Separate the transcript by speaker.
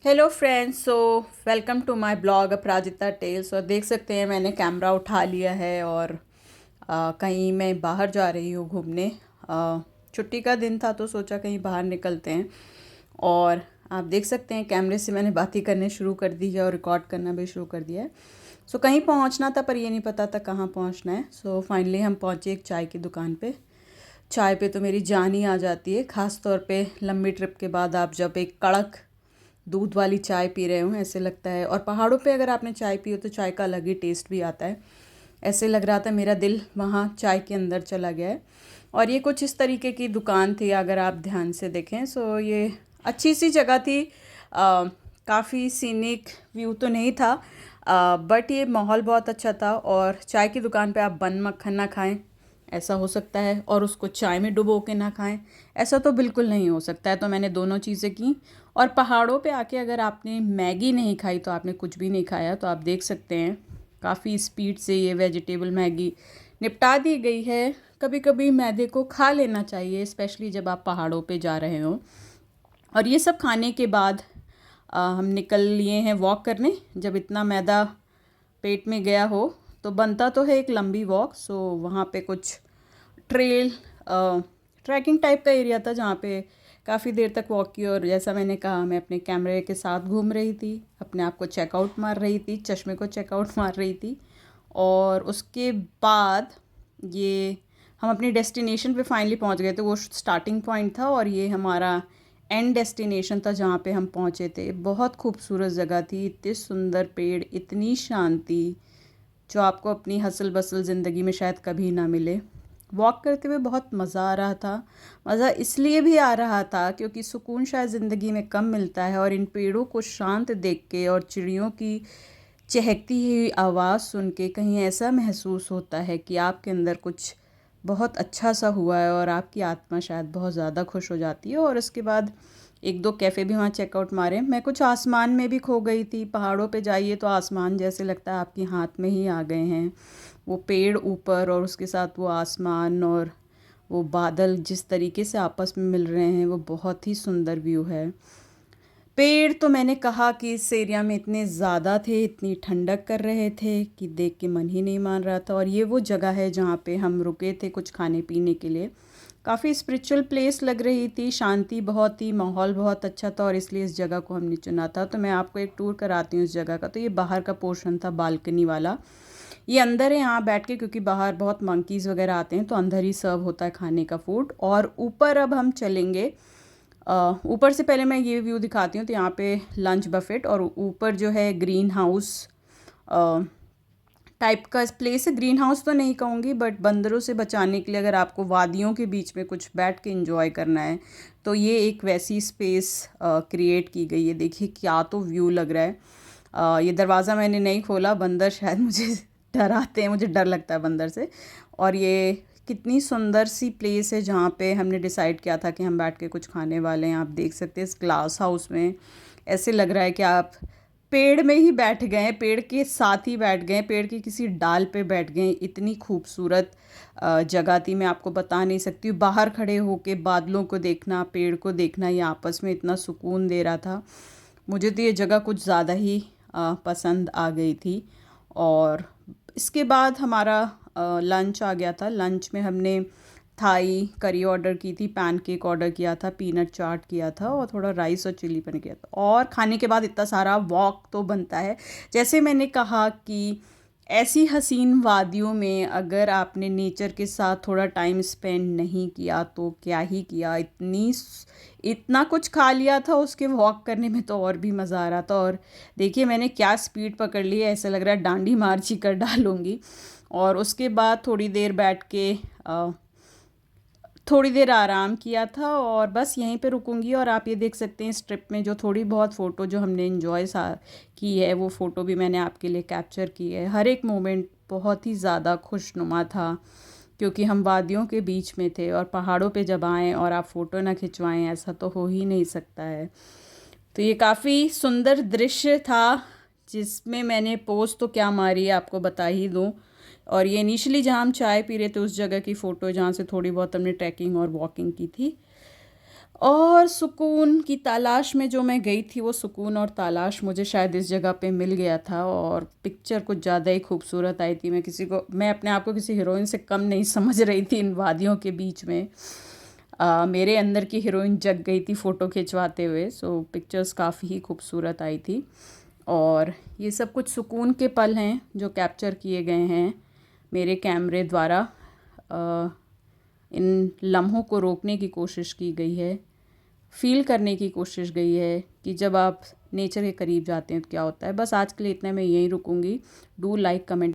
Speaker 1: Hello friends, so welcome to my blog Aparajita Tales. और देख सकते हैं मैंने कैमरा उठा लिया है और कहीं मैं बाहर जा रही हूँ घूमने। छुट्टी का दिन था तो सोचा कहीं बाहर निकलते हैं। और आप देख सकते हैं कैमरे से मैंने बातें करने शुरू कर दी है और रिकॉर्ड करना भी शुरू कर दिया है। सो कहीं पहुँचना था पर ये नहीं पता था कहाँ पहुँचना है। सो फाइनली हम पहुँचे एक चाय की दुकान पे। चाय पे तो मेरी जान ही आ जाती है, ख़ास तौर पे लंबी ट्रिप के बाद आप जब एक कड़क दूध वाली चाय पी रहे हो ऐसे लगता है। और पहाड़ों पे अगर आपने चाय पी हो तो चाय का अलग ही टेस्ट भी आता है। ऐसे लग रहा था मेरा दिल वहाँ चाय के अंदर चला गया है। और ये कुछ इस तरीके की दुकान थी, अगर आप ध्यान से देखें। सो ये अच्छी सी जगह थी। काफ़ी सीनिक व्यू तो नहीं था, बट ये माहौल बहुत अच्छा था। और चाय की दुकान पे आप बन मक्खन ना खाएं, ऐसा हो सकता है, और उसको चाय में डुबो के ना खाएं, ऐसा तो बिल्कुल नहीं हो सकता है। तो मैंने दोनों चीज़ें की। और पहाड़ों पे आके अगर आपने मैगी नहीं खाई तो आपने कुछ भी नहीं खाया। तो आप देख सकते हैं काफ़ी स्पीड से ये वेजिटेबल मैगी निपटा दी गई है। कभी कभी मैदे को खा लेना चाहिए, स्पेशली जब आप पहाड़ों पे जा रहे हो। और ये सब खाने के बाद हम निकल लिए हैं वॉक करने। जब इतना मैदा पेट में गया हो तो बनता तो है एक लंबी वॉक। सो वहाँ पे कुछ ट्रेल ट्रैकिंग टाइप का एरिया था जहाँ पे काफ़ी देर तक वॉक की। और जैसा मैंने कहा, मैं अपने कैमरे के साथ घूम रही थी, अपने आप को चेकआउट मार रही थी, चश्मे को चेकआउट मार रही थी। और उसके बाद ये हम अपनी डेस्टिनेशन पे फाइनली पहुंच गए थे। वो स्टार्टिंग पॉइंट था और ये हमारा एंड डेस्टिनेशन था जहाँ पे हम पहुँचे थे। बहुत खूबसूरत जगह थी, इतने सुंदर पेड़, इतनी शांति जो आपको अपनी हसल बसल ज़िंदगी में शायद कभी ना मिले। वॉक करते हुए बहुत मज़ा आ रहा था। मज़ा इसलिए भी आ रहा था क्योंकि सुकून शायद ज़िंदगी में कम मिलता है। और इन पेड़ों को शांत देख के और चिड़ियों की चहकती हुई आवाज़ सुन के कहीं ऐसा महसूस होता है कि आपके अंदर कुछ बहुत अच्छा सा हुआ है और आपकी आत्मा शायद बहुत ज़्यादा खुश हो जाती है। और उसके बाद एक दो कैफ़े भी वहाँ चेकआउट मारे। मैं कुछ आसमान में भी खो गई थी। पहाड़ों पे जाइए तो आसमान जैसे लगता है आपके हाथ में ही आ गए हैं। वो पेड़ ऊपर और उसके साथ वो आसमान और वो बादल जिस तरीके से आपस में मिल रहे हैं, वो बहुत ही सुंदर व्यू है। पेड़ तो मैंने कहा कि इस एरिया में इतने ज़्यादा थे, इतनी ठंडक कर रहे थे कि देख के मन ही नहीं मान रहा था। और ये वो जगह है जहाँ पे हम रुके थे कुछ खाने पीने के लिए। काफ़ी स्पिरिचुअल प्लेस लग रही थी, शांति बहुत थी, माहौल बहुत अच्छा था और इसलिए इस जगह को हमने चुना था। तो मैं आपको एक टूर कराती हूँ इस जगह का। तो ये बाहर का पोर्शन था, बालकनी वाला। ये अंदर है यहाँ बैठ के, क्योंकि बाहर बहुत मंकीज़ वगैरह आते हैं तो अंदर ही सर्व होता है खाने का फूड। और ऊपर अब हम चलेंगे। ऊपर से पहले मैं ये व्यू दिखाती हूँ। तो यहाँ पे लंच बफेट और ऊपर जो है ग्रीन हाउस टाइप का प्लेस है। ग्रीन हाउस तो नहीं कहूँगी, बट बंदरों से बचाने के लिए अगर आपको वादियों के बीच में कुछ बैठ के एंजॉय करना है तो ये एक वैसी स्पेस क्रिएट की गई है। देखिए क्या तो व्यू लग रहा है। ये दरवाज़ा मैंने नहीं खोला, बंदर शायद मुझे डराते हैं, मुझे डर लगता है बंदर से। और ये कितनी सुंदर सी प्लेस है जहाँ पे हमने डिसाइड किया था कि हम बैठ के कुछ खाने वाले हैं। आप देख सकते हैं इस ग्लास हाउस में ऐसे लग रहा है कि आप पेड़ में ही बैठ गए हैं, पेड़ के साथ ही बैठ गए हैं, पेड़ की किसी डाल पे बैठ गए हैं। इतनी खूबसूरत जगह थी, मैं आपको बता नहीं सकती हूँ। बाहर खड़े होके बादलों को देखना, पेड़ को देखना, ये आपस में इतना सुकून दे रहा था। मुझे तो ये जगह कुछ ज़्यादा ही पसंद आ गई थी। और इसके बाद हमारा लंच आ गया था। लंच में हमने थाई करी ऑर्डर की थी, पैनकेक ऑर्डर किया था, पीनट चाट किया था और थोड़ा राइस और चिली पनीर किया था। और खाने के बाद इतना सारा वॉक तो बनता है। जैसे मैंने कहा कि ऐसी हसीन वादियों में अगर आपने नेचर के साथ थोड़ा टाइम स्पेंड नहीं किया तो क्या ही किया। इतना कुछ खा लिया था, उसके वॉक करने में तो और भी मज़ा आ रहा था। और देखिए मैंने क्या स्पीड पकड़ ली है, ऐसा लग रहा है डांडी मार्च ही कर डालूँगी। और उसके बाद थोड़ी देर बैठ के थोड़ी देर आराम किया था और बस यहीं पे रुकूंगी। और आप ये देख सकते हैं इस ट्रिप में जो थोड़ी बहुत फ़ोटो जो हमने इन्जॉय की है, वो फ़ोटो भी मैंने आपके लिए कैप्चर की है। हर एक मोमेंट बहुत ही ज़्यादा खुशनुमा था क्योंकि हम वादियों के बीच में थे। और पहाड़ों पे जब आएँ और आप फ़ोटो ना खिंचवाएं, ऐसा तो हो ही नहीं सकता है। तो ये काफ़ी सुंदर दृश्य था जिसमें मैंने पोस्ट तो क्या मारी आपको बता ही दूँ। और ये इनिशियली जहाँ हम चाय पी रहे थे उस जगह की फ़ोटो जहाँ से थोड़ी बहुत हमने ट्रैकिंग और वॉकिंग की थी। और सुकून की तलाश में जो मैं गई थी, वो सुकून और तलाश मुझे शायद इस जगह पे मिल गया था। और पिक्चर कुछ ज़्यादा ही खूबसूरत आई थी। मैं अपने आप को किसी हीरोइन से कम नहीं समझ रही थी इन वादियों के बीच में। मेरे अंदर की हीरोइन जग गई थी फ़ोटो खिंचवाते हुए। सो पिक्चर्स काफ़ी ही खूबसूरत आई थी। और ये सब कुछ सुकून के पल हैं जो कैप्चर किए गए हैं मेरे कैमरे द्वारा। इन लम्हों को रोकने की कोशिश की गई है, फ़ील करने की कोशिश गई है कि जब आप नेचर के करीब जाते हैं तो क्या होता है। बस आज के लिए इतना, मैं यहीं रुकूंगी। Do like, comment.